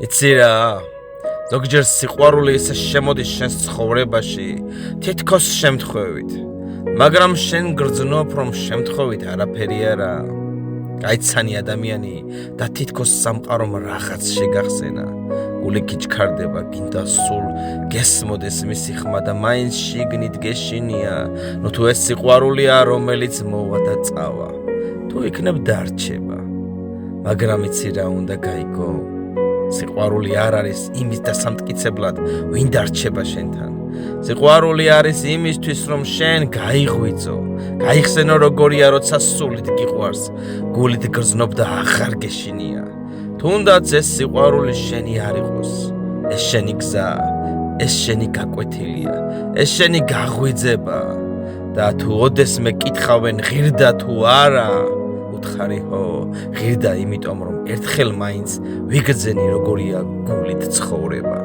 იცი რა, ზოგჯერ სიყვარული ისე შემოდის შენს ცხოვრებაში, თითქოს შემთხვევით, მაგრამ შენ გრძნობ, რომ შემთხვევით არაფერი არა. გაიცანი ადამიანი და თითქოს სამყარომ რაღაც შეგახსენა. გული გიჩქარდება, გინდა სულ გესმოდეს მისი ხმა და მაინც შიგნით გეშინია, ნუ თუ ეს სიყვარულია, რომელიც მოვა და წავა, თუ იქნებ დარჩება. მაგრამ იცი რა უნდა გაიგო? სიყვარული არ არის იმის დასამტკიცებლად, ვინ დარჩება შენთან. სიყვარული არის იმისთვის, რომ შენ გაიღვიძო, გაიხსენო როგორია, როცა სულით გიყვარს, გულით გრძნობ და აღარ გეშინია. თუნდაც ეს სიყვარული შენი არ იყოს, ეს შენი გზა, ეს შენი გაკვეთილია, ეს შენი გაღვიძება და თუ ოდესმე კითხავენ ღირდა თუ არა, უთხარი ხო, ღირდა იმიტომ რომ ერთხელ მაინც ვიგრძენი როგორია გულით ცხოვრება.